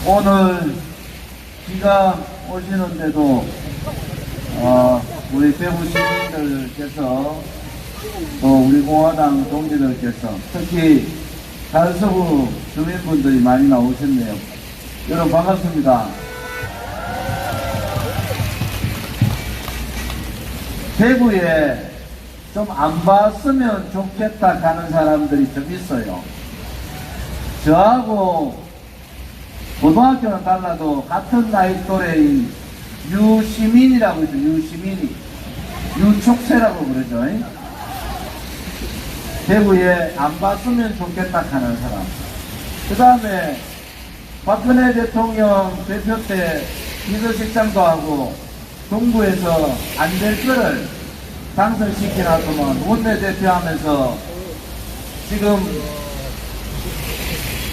오늘 비가 오시는데도 우리 대구 시민들께서 또 우리 공화당 동지들께서 특히 달서구 주민분들이 많이 나오셨네요. 여러분 반갑습니다. 대구에 좀 안 봤으면 좋겠다 가는 사람들이 좀 있어요. 저하고 고등학교는 달라도 같은 나이 또래인 유시민이라고 있죠. 유시민이 유촉새라고 그러죠. 대구에 안 봤으면 좋겠다 하는 사람. 그 다음에 박근혜 대통령 대표 때 비서실장도 하고 동구에서 안 될 거를 당선시켜놨더만 원내대표 하면서 지금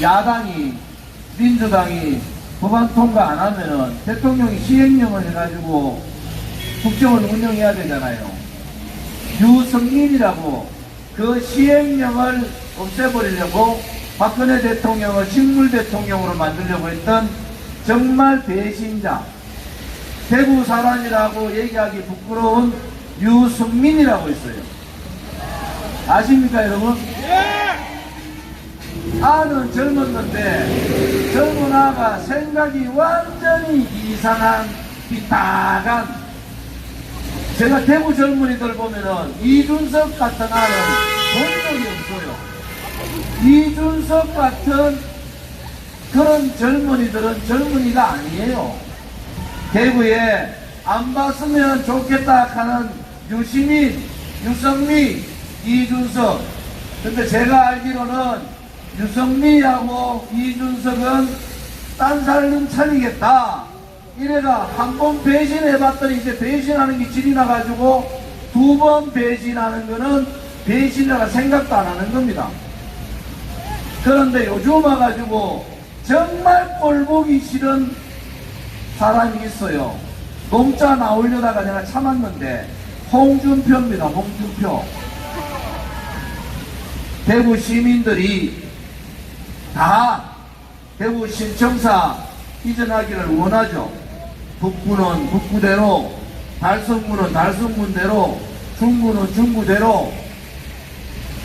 야당이 민주당이 법안 통과 안 하면은 대통령이 시행령을 해가지고 국정을 운영해야 되잖아요. 유승민이라고 그 시행령을 없애버리려고 박근혜 대통령을 식물 대통령으로 만들려고 했던 정말 배신자, 대구 사람이라고 얘기하기 부끄러운 유승민이라고 있어요. 아십니까 여러분? 아는 젊었는데 젊은 아가 생각이 완전히 이상한 비딱한, 제가 대구 젊은이들 보면은 이준석 같은 아는 본 적이 없어요. 이준석 같은 그런 젊은이들은 젊은이가 아니에요. 대구에 안 봤으면 좋겠다 하는 유시민, 유성미, 이준석. 근데 제가 알기로는 유성미하고 이준석은 딴살림 차리겠다 이래가 한 번 배신해봤더니 이제 배신하는 게 질이 나가지고 두 번 배신하는 거는 배신이라 생각도 안 하는 겁니다. 그런데 요즘 와가지고 정말 꼴보기 싫은 사람이 있어요. 농자 나오려다가 내가 참았는데 홍준표입니다. 홍준표. 대구 시민들이 다 대구 신청사 이전하기를 원하죠. 북구는 북구대로, 달성구는 달성군대로, 중구는 중구대로.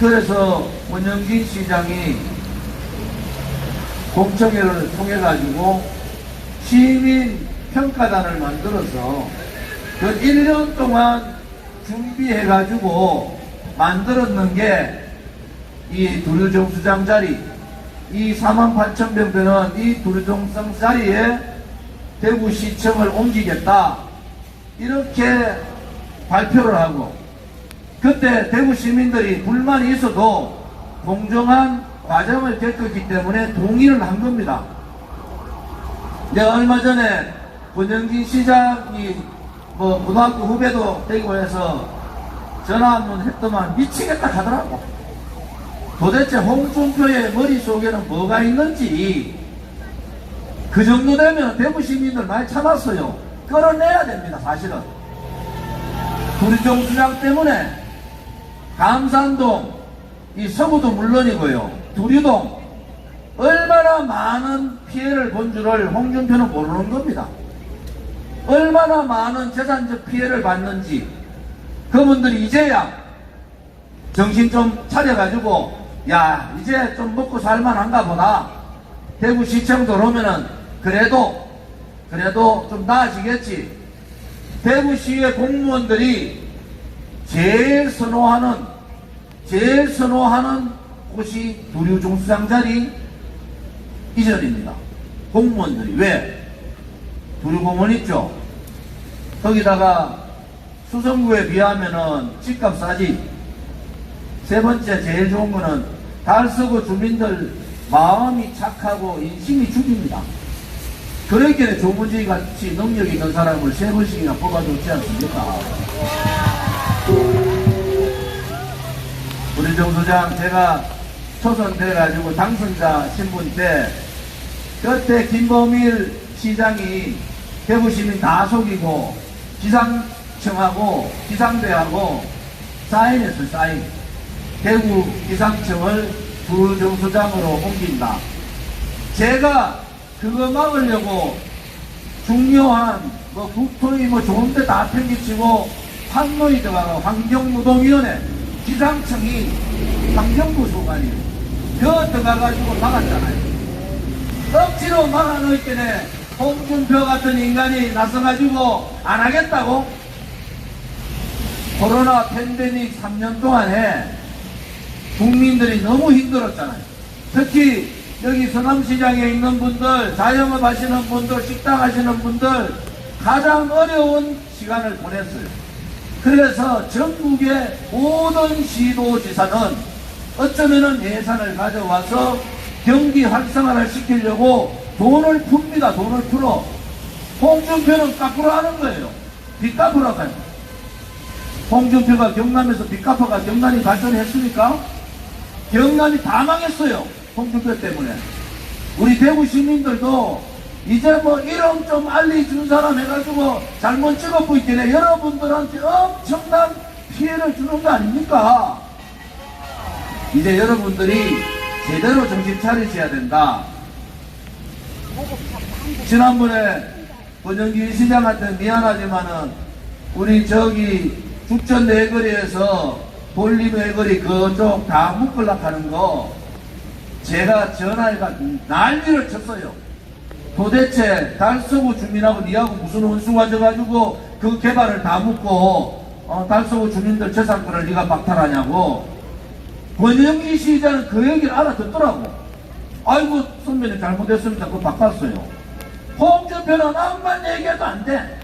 그래서 원영진 시장이 공청회를 통해 가지고 시민 평가단을 만들어서 그 1년 동안 준비해 가지고 만들었는 게 이 두류정수장 자리, 이 48,000평 되는 이 두류정수장 자리에 대구시청을 옮기겠다 이렇게 발표를 하고, 그때 대구 시민들이 불만이 있어도 공정한 과정을 겪었기 때문에 동의를 한 겁니다. 내가 얼마 전에 권영진 시장이 고등학교 후배도 되고 해서 전화 한 번 했더만 미치겠다 하더라고. 도대체 홍준표의 머릿속에는 뭐가 있는지, 그 정도 되면 대구 시민들 많이 참았어요. 끌어내야 됩니다. 사실은 두류정수장 때문에 감산동, 이 서구도 물론이고요, 두류동 얼마나 많은 피해를 본 줄을 홍준표는 모르는 겁니다. 얼마나 많은 재산적 피해를 받는지 그분들이 이제야 정신 좀 차려가지고 야 이제 좀 먹고 살만한가 보다, 대구시청도 오면은 그래도 좀 나아지겠지. 대구시의 공무원들이 제일 선호하는 곳이 두류정수장 자리 이전입니다. 공무원들이. 왜? 두류공원 있죠. 거기다가 수성구에 비하면은 집값 싸지. 세 번째 제일 좋은 거는 달서구 주민들 마음이 착하고 인심이 죽입니다. 그렇게 조문지 같이 능력 있는 사람을 세 번씩이나 뽑아줬지 않습니까? 우리 정수장 제가 초선돼가지고 당선자 신분 때 그때 김범일 시장이 대구 시민 다 속이고 기상청하고 기상대하고 사인했어요. 사인. 대구 기상청을 두류정수장으로 옮긴다. 제가 그거 막으려고 중요한 뭐 국토위 뭐 좋은데 다 팽개치고 환노위 들어가고 환경노동위원회 기상청이 환경부 소관이에요. 그거 들어가가지고 막았잖아요. 억지로 막아놓을 때는 홍준표 같은 인간이 나서가지고 안 하겠다고? 코로나 팬데믹 3년 동안에 국민들이 너무 힘들었잖아요. 특히 여기 서남시장에 있는 분들, 자영업 하시는 분들, 식당 하시는 분들 가장 어려운 시간을 보냈어요. 그래서 전국의 모든 시도지사는 어쩌면은 예산을 가져와서 경기 활성화를 시키려고 돈을 풉니다. 돈을 풀어. 홍준표는 거꾸로 하는 거예요. 빚 갚으러 가요. 홍준표가 경남에서 빚 갚아가 경남이 발전했습니까? 경남이 다 망했어요. 홍준표 때문에. 우리 대구 시민들도 이제 뭐 1억 좀 알려준 사람 해가지고 잘못 찍어보고 있길래 여러분들한테 엄청난 피해를 주는 거 아닙니까? 이제 여러분들이 제대로 정신 차리셔야 된다. 지난번에 권영기 시장한테 미안하지만은 우리 저기 죽전 내거리에서 돌림 내거리 그쪽 다 묶으려고 하는 거 제가 전화해가 난리를 쳤어요. 도대체 달서구 주민하고 니하고 무슨 원수가 져가지고 그 개발을 다 묶고 달서구 주민들 재산권을 니가 박탈하냐고. 권영기 시장은 그 얘기를 알아듣더라고. 아이고 선배님 잘못했습니다. 그거 바꿨어요. 홍준표는 암만 얘기해도 안 돼.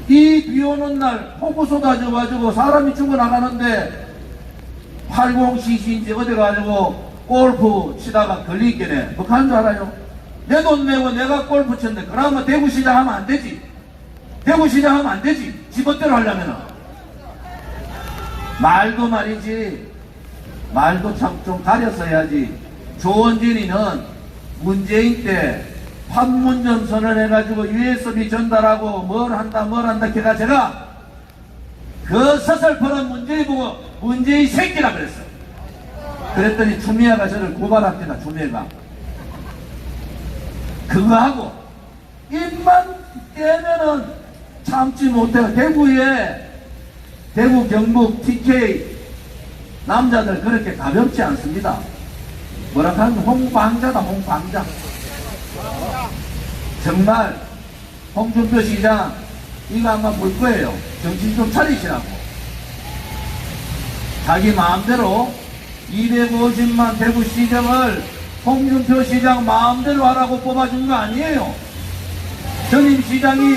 이 비 오는 날 폭우 쏟아져가지고 사람이 죽어나가는데 80cc인지 어디 가지고 골프 치다가 걸리겠네. 뭐 하는 줄 알아요? 내 돈 내고 내가 골프 쳤는데 그러면 대구시장 하면 안 되지. 대구시장 하면 안 되지. 지멋대로 하려면은. 말도 말이지. 말도 참 좀 가려서 해야지. 조원진이는 문재인 때 판문점 선언해가지고 USB 전달하고 뭘 한다 걔가 제가 그 서슬퍼런 문재인 보고 문재인 새끼라 그랬어. 그랬더니 추미애가 저를 고발합니다. 추미애가 그거 하고 입만 떼면은 참지 못해요. 대구에 대구 경북 TK 남자들 그렇게 가볍지 않습니다. 뭐라 하면 홍방자다. 홍방자. 정말 홍준표 시장 이거 아마 볼 거예요. 정신 좀 차리시라고. 자기 마음대로 250만 대구 시정을 홍준표 시장 마음대로 하라고 뽑아준 거 아니에요. 전임 시장이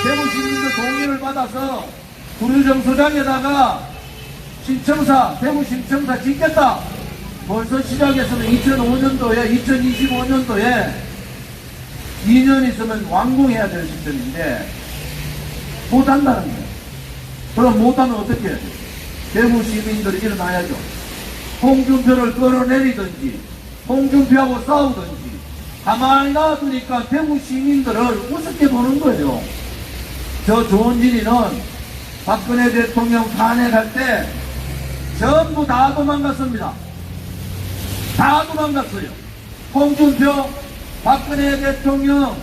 대구 시민들 동의를 받아서 구류정소장에다가 신청사, 대구 신청사 짓겠다. 벌써 시작해서는 2005년도에 2025년도에 2년 있으면 완공해야 될 시점인데 못한다는 거예요. 그럼 못하면 어떻게 해요? 대구 시민들이 일어나야죠. 홍준표를 끌어내리든지 홍준표하고 싸우든지 가만히 놔두니까 대구 시민들을 우습게 보는 거예요. 저 조원진이는 박근혜 대통령 탄핵할 때 전부 다 도망갔습니다. 다 도망갔어요. 홍준표 박근혜 대통령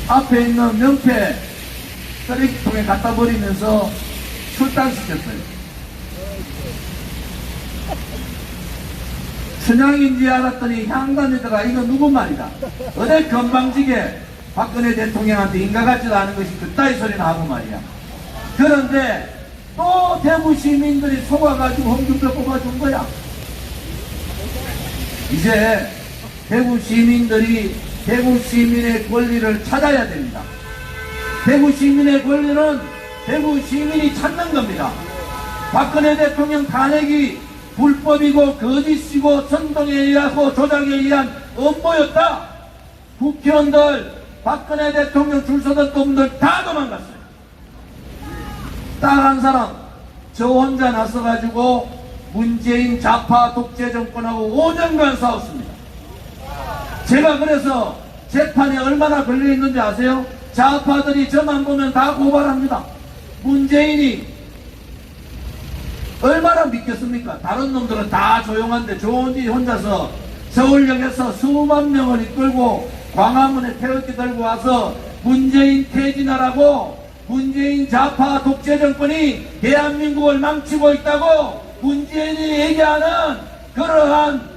앞에 있는 명패 쓰레기통에 갖다 버리면서 출당시켰어요. 춘향인지 알았더니 향단에다가 이거 누구 말이다. 어디 건방지게 박근혜 대통령한테 인가 같지도 않은 것이 그따위 소리나 하고 말이야. 그런데 또 대구 시민들이 속아가지고 홍준표 뽑아준 거야. 이제 대구 시민들이 대구 시민의 권리를 찾아야 됩니다. 대구 시민의 권리는 대구 시민이 찾는 겁니다. 박근혜 대통령 탄핵이 불법이고 거짓이고 선동에 의하고 조작에 의한 음모였다. 국회의원들 박근혜 대통령 줄 서던 놈들 다 도망갔어요. 딱 한 사람 저 혼자 나서가지고 문재인 좌파 독재 정권하고 5년간 싸웠습니다. 제가 그래서 재판에 얼마나 걸려있는지 아세요? 좌파들이 저만 보면 다 고발합니다. 문재인이 얼마나 믿겠습니까? 다른 놈들은 다 조용한데 조원진이 혼자서 서울역에서 수만 명을 이끌고 광화문에 태극기 들고 와서 문재인 퇴진하라고, 문재인 좌파 독재 정권이 대한민국을 망치고 있다고 문재인이 얘기하는 그러한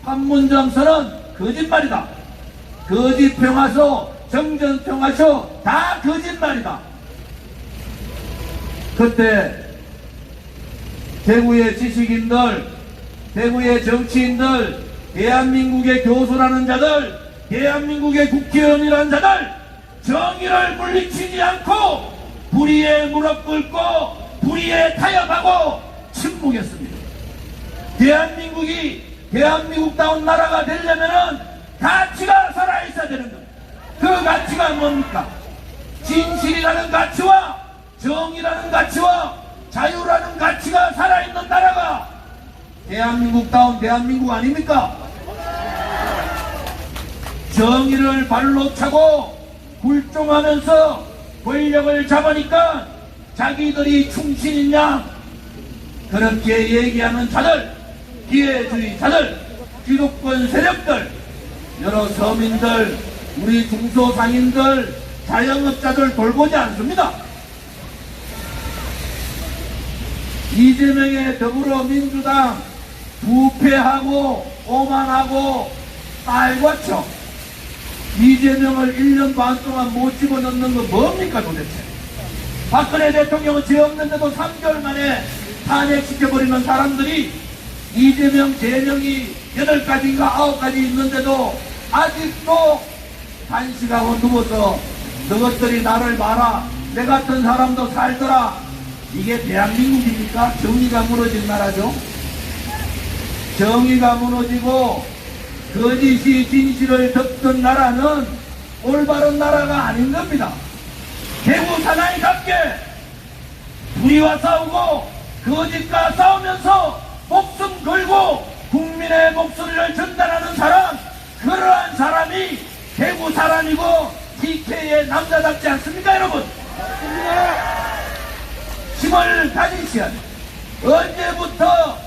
판문점선언 거짓말이다. 거짓평화쇼, 정전평화쇼 다 거짓말이다. 그때 대구의 지식인들, 대구의 정치인들, 대한민국의 교수라는 자들, 대한민국의 국회의원이라는 자들 정의를 물리치지 않고 불의에 무릎 꿇고 불의에 타협하고 침묵했습니다. 대한민국다운 나라가 되려면은 가치가 살아있어야 되는 겁니다. 그 가치가 뭡니까? 진실이라는 가치와 정의라는 가치와 자유라는 가치가 살아있는 나라가 대한민국다운 대한민국 아닙니까? 정의를 발로 차고 굴종하면서 권력을 잡으니까 자기들이 충신인 양 그렇게 얘기하는 자들, 기회주의자들, 기득권 세력들, 여러 서민들, 우리 중소상인들, 자영업자들 돌보지 않습니다. 이재명의 더불어민주당 부패하고 오만하고 딸과쳐 이재명을 1년 반 동안 못 집어넣는 건 뭡니까 도대체? 박근혜 대통령은 죄 없는데도 3개월 만에 탄핵시켜버리는 사람들이 이재명 재명이 8가지인가 9가지 있는데도 아직도 단식하고 누워서 너것들이 나를 봐라, 내 같은 사람도 살더라. 이게 대한민국입니까? 정의가 무너진 나라죠. 정의가 무너지고 거짓이 진실을 덮던 나라는 올바른 나라가 아닌 겁니다. 대구 사나이답게 불의와 싸우고 거짓과 싸우면서 목숨 걸고 국민의 목소리를 전달하는 사람, 그러한 사람이 대구 사람이고 TK의 남자답지 않습니까 여러분? 힘을 가지셔야 돼요. 언제부터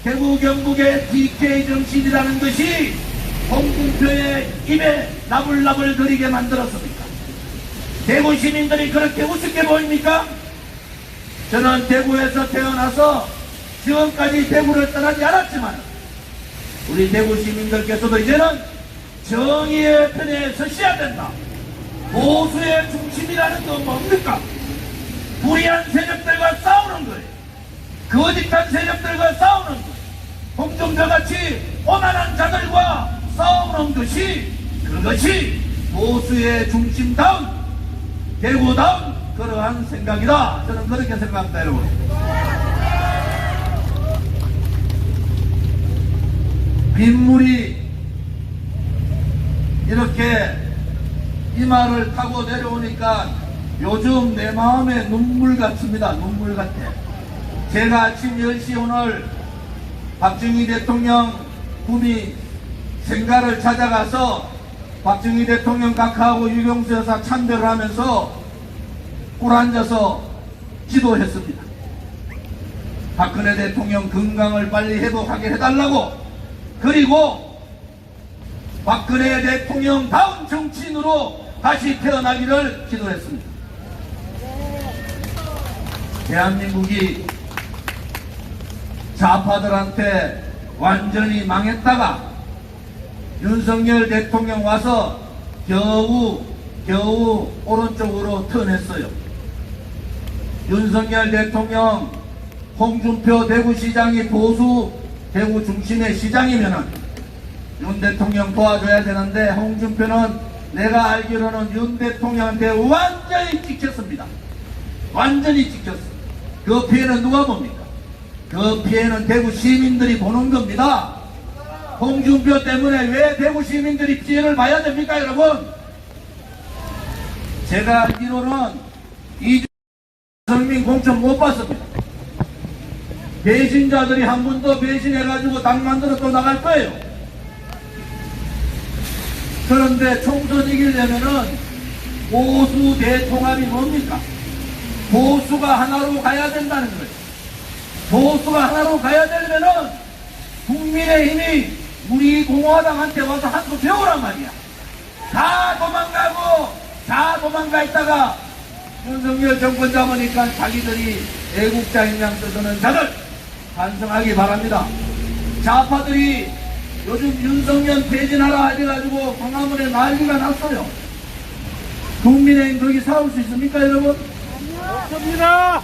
대구 경북의 TK 정신이라는 것이 홍준표의 입에 나불나불 거리게 만들었습니까? 대구 시민들이 그렇게 우습게 보입니까? 저는 대구에서 태어나서 지금까지 대구를 떠나지 않았지만 우리 대구 시민들께서도 이제는 정의의 편에 서셔야 된다. 보수의 중심이라는 건 뭡니까? 불의한 세력들과 싸우는 거예요. 거짓한 세력들과 싸우는 거예요. 홍준표같이 오만한 자들과 싸우는 것이, 그것이 보수의 중심다운 대구다운 그러한 생각이다. 저는 그렇게 생각합니다 여러분. 빗물이 이렇게 이마를 타고 내려오니까 요즘 내 마음에 눈물 같습니다. 눈물 같아. 제가 아침 10시 오늘 박정희 대통령 구미 생가를 찾아가서 박정희 대통령 각하하고 유경수 여사 참배를 하면서 꿇 앉아서 기도했습니다. 박근혜 대통령 건강을 빨리 회복하게 해달라고, 그리고 박근혜 대통령 다운 정치인으로 다시 태어나기를 기도했습니다. 대한민국이 좌파들한테 완전히 망했다가 윤석열 대통령 와서 겨우 오른쪽으로 턴했어요. 윤석열 대통령, 홍준표 대구시장이 보수 대구 중심의 시장이면은 윤 대통령 도와줘야 되는데 홍준표는 내가 알기로는 윤 대통령한테 완전히 찍혔습니다. 완전히 찍혔어. 그 피해는 누가 봅니까? 그 피해는 대구 시민들이 보는 겁니다. 홍준표 때문에 왜 대구 시민들이 피해를 봐야 됩니까 여러분? 제가 알기로는 이재명 공천 못 봤습니다. 배신자들이 한 번 더 배신해가지고 당 만들어 또 나갈 거예요. 그런데 총선 이기려면은 보수 대통합이 뭡니까? 보수가 하나로 가야 된다는 거예요. 보수가 하나로 가야 되려면은 국민의힘이 우리 공화당한테 와서 한수 배우란 말이야. 다 도망가 있다가 윤석열 정권 잡으니까 자기들이 애국자인 양 떠드는 자들 반성하기 바랍니다. 좌파들이 요즘 윤석열 퇴진하라 해가지고 광화문에 난리가 났어요. 국민의힘 거기 싸울 수 있습니까, 여러분? 없습니다.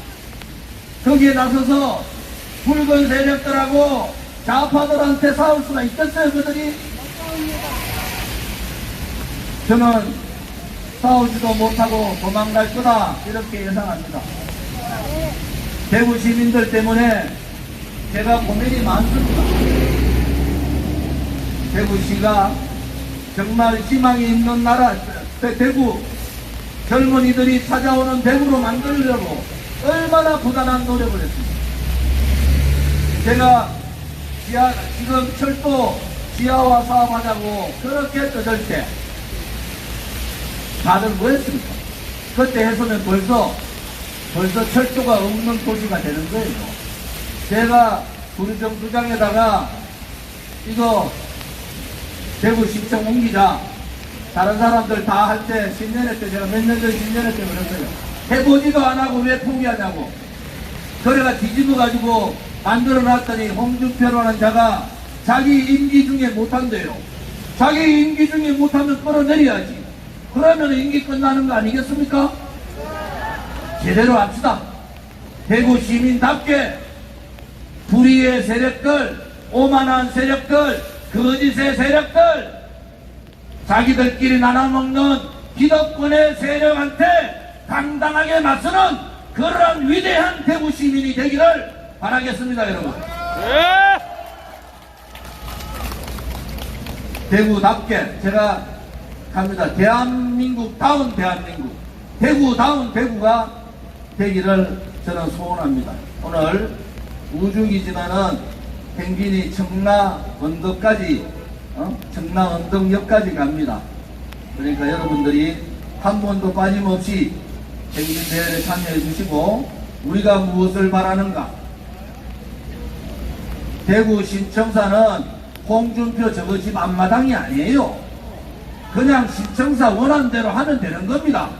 거기에 나서서 붉은 세력들하고 좌파들한테 싸울 수가 있겠어요, 그들이? 저는 싸우지도 못하고 도망갈 거다, 이렇게 예상합니다. 대구 시민들 때문에 제가 고민이 많습니다. 대구시가 정말 희망이 있는 나라, 대구 젊은이들이 찾아오는 대구로 만들려고 얼마나 부단한 노력을 했습니다. 제가 지금 철도 지하화 사업하자고 그렇게 떠들 때 다들 뭐 했습니까? 그때 했으면 벌써 철도가 없는 도시가 되는 거예요. 제가 구리정수장에다가 이거 대구시청 옮기자, 다른 사람들 다 할 때 10년에 때 제가 몇 년 전 10년에 때 그랬어요. 해보지도 안 하고 왜 포기하냐고. 그래가 뒤집어 가지고 만들어 놨더니 홍준표라는 자가 자기 임기 중에 못한대요. 자기 임기 중에 못하면 끌어내려야지. 그러면 임기 끝나는 거 아니겠습니까? 제대로 합시다. 대구 시민답게 불의의 세력들, 오만한 세력들, 거짓의 세력들, 자기들끼리 나눠먹는 기득권의 세력한테 당당하게 맞서는 그러한 위대한 대구 시민이 되기를 바라겠습니다, 여러분. 네. 대구답게 제가 갑니다. 대한민국다운 대한민국, 대구다운 대구가 되기를 저는 소원합니다. 오늘 우중이지만은 행진이 청라 언덕까지, 청라 언덕역까지 갑니다. 그러니까 여러분들이 한 번도 빠짐없이 행진대회에 참여해 주시고, 우리가 무엇을 바라는가? 대구 신청사는 홍준표 저거 집 앞마당이 아니에요. 그냥 신청사 원하는 대로 하면 되는 겁니다.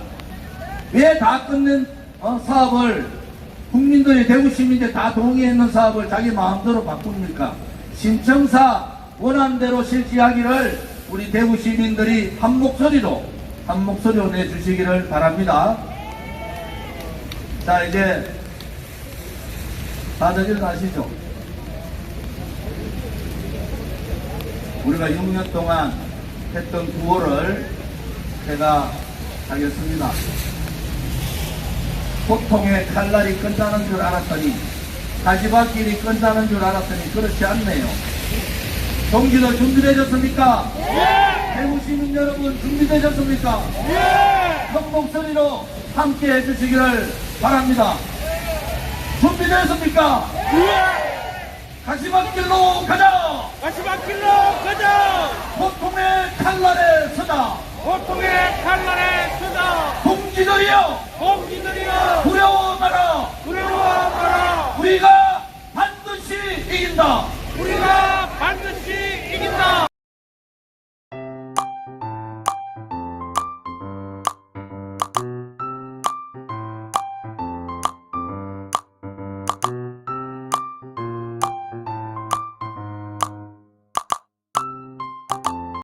왜 다 끝낸 사업을, 국민들이 대구 시민들 다 동의했는 사업을 자기 마음대로 바꿉니까? 신청사 원하는 대로 실시하기를 우리 대구 시민들이 한 목소리로 내주시기를 바랍니다. 자, 이제 다들 일어나시죠. 우리가 6년 동안 했던 구호를 제가 하겠습니다. 고통의 칼날이 끝나는 줄 알았더니, 가시밭길이 끝나는 줄 알았더니 그렇지 않네요. 동지들 준비되셨습니까? 예! 대구 시민 여러분 준비되셨습니까? 예! 큰 목소리로 함께 해주시기를 바랍니다. 준비되셨습니까? 예! 가시밭길로 가자! 가시밭길로 가자! 고통의 칼날에 서자! 고통의 칼날에 서자! 동지들이여! 공기들이여! 두려워 마라! 두려워 마라! 우리가 반드시 이긴다! 우리가